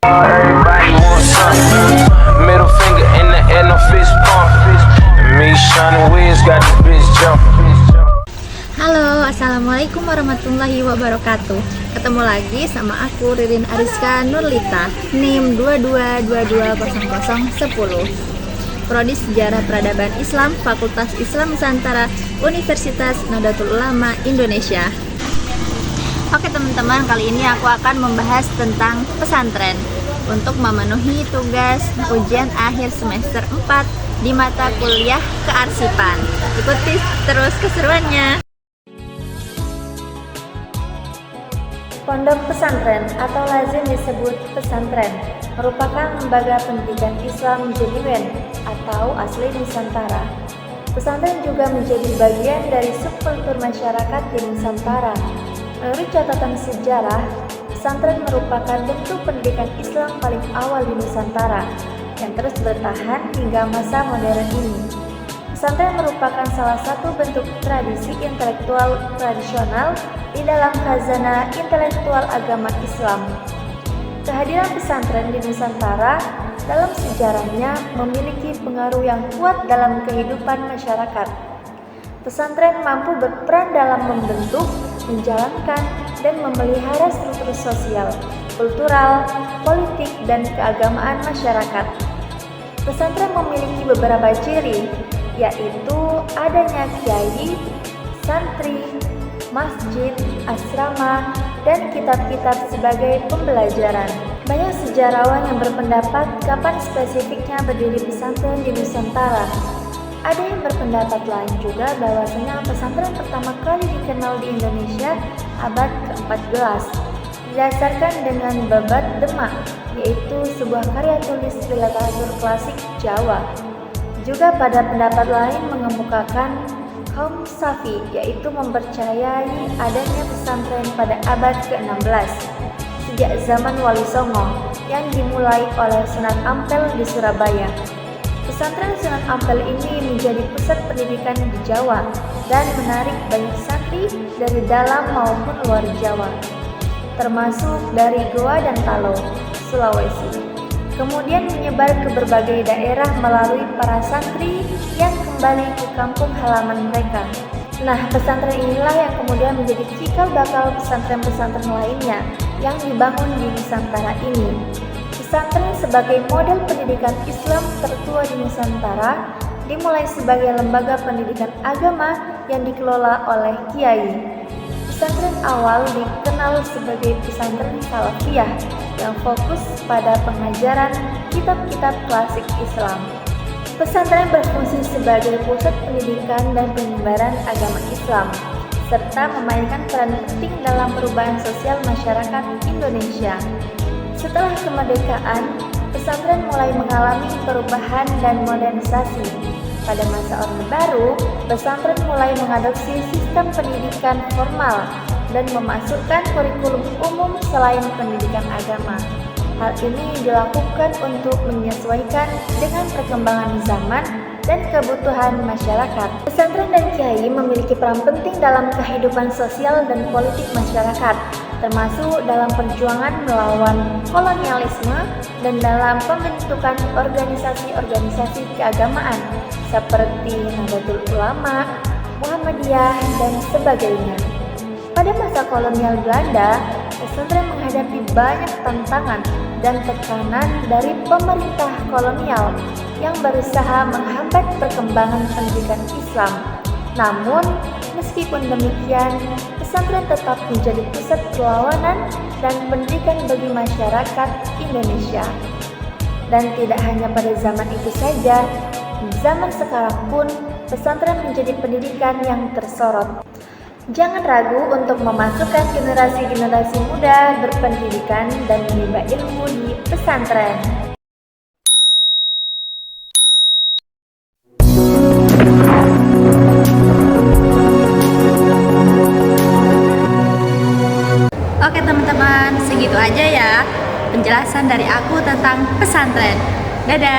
Everybody wants something. Middle finger in the air, no fist pump. And me, Shawn Wiz, got this bitch jumping. Halo, assalamualaikum warahmatullahi wabarakatuh. Ketemu lagi sama aku Ririn Ariska Nurlita, NIM 22220010, Prodi Sejarah Peradaban Islam, Fakultas Islam Nusantara, Universitas Nahdlatul Ulama Indonesia. Oke teman-teman, kali ini aku akan membahas tentang pesantren untuk memenuhi tugas ujian akhir semester 4 di mata kuliah kearsipan. Ikuti terus keseruannya. Pondok pesantren atau lazim disebut pesantren merupakan lembaga pendidikan Islam genuine atau asli Nusantara. Pesantren juga menjadi bagian dari subkultur masyarakat di Nusantara. Menurut catatan sejarah, pesantren merupakan bentuk pendidikan Islam paling awal di Nusantara yang terus bertahan hingga masa modern ini. Pesantren merupakan salah satu bentuk tradisi intelektual tradisional di dalam khazanah intelektual agama Islam. Kehadiran pesantren di Nusantara dalam sejarahnya memiliki pengaruh yang kuat dalam kehidupan masyarakat. Pesantren mampu berperan dalam membentuk, menjalankan, dan memelihara struktur sosial, kultural, politik, dan keagamaan masyarakat. Pesantren memiliki beberapa ciri, yaitu adanya kiai, santri, masjid, asrama, dan kitab-kitab sebagai pembelajaran. Banyak sejarawan yang berpendapat kapan spesifiknya berdiri pesantren di Nusantara. Ada yang berpendapat lain juga bahwasanya pesantren pertama kali dikenal di Indonesia abad ke-14, didasarkan dengan Babat Demak, yaitu sebuah karya tulis literatur klasik Jawa. Juga pada pendapat lain mengemukakan kaum Safi, yaitu mempercayai adanya pesantren pada abad ke-16 sejak zaman Wali Songo yang dimulai oleh Sunan Ampel di Surabaya. Pesantren Sunan Ampel ini menjadi pusat pendidikan di Jawa dan menarik banyak santri dari dalam maupun luar Jawa, termasuk dari Goa dan Talo, Sulawesi. Kemudian menyebar ke berbagai daerah melalui para santri yang kembali ke kampung halaman mereka. Nah, pesantren inilah yang kemudian menjadi cikal bakal pesantren-pesantren lainnya yang dibangun di Nusantara ini. Pesantren sebagai model pendidikan Islam tertua di Nusantara dimulai sebagai lembaga pendidikan agama yang dikelola oleh kiai. Pesantren awal dikenal sebagai pesantren Salafiyah yang fokus pada pengajaran kitab-kitab klasik Islam. Pesantren berfungsi sebagai pusat pendidikan dan penyebaran agama Islam, serta memainkan peran penting dalam perubahan sosial masyarakat Indonesia. Setelah kemerdekaan, pesantren mulai mengalami perubahan dan modernisasi. Pada masa Orde Baru, pesantren mulai mengadopsi sistem pendidikan formal dan memasukkan kurikulum umum selain pendidikan agama. Hal ini dilakukan untuk menyesuaikan dengan perkembangan zaman dan kebutuhan masyarakat. Pesantren dan kiai memiliki peran penting dalam kehidupan sosial dan politik masyarakat, termasuk dalam perjuangan melawan kolonialisme dan dalam pembentukan organisasi-organisasi keagamaan seperti Nahdlatul Ulama, Muhammadiyah, dan sebagainya. Pada masa kolonial Belanda, pesantren menghadapi banyak tantangan dan tekanan dari pemerintah kolonial yang berusaha menghambat perkembangan pendidikan Islam. Namun, meskipun demikian, pesantren tetap menjadi pusat perlawanan dan pendidikan bagi masyarakat Indonesia. Dan tidak hanya pada zaman itu saja, di zaman sekarang pun pesantren menjadi pendidikan yang tersorot. Jangan ragu untuk memasukkan generasi-generasi muda berpendidikan dan menimba ilmu di pesantren. Oke teman-teman, segitu aja ya penjelasan dari aku tentang pesantren. Dadah!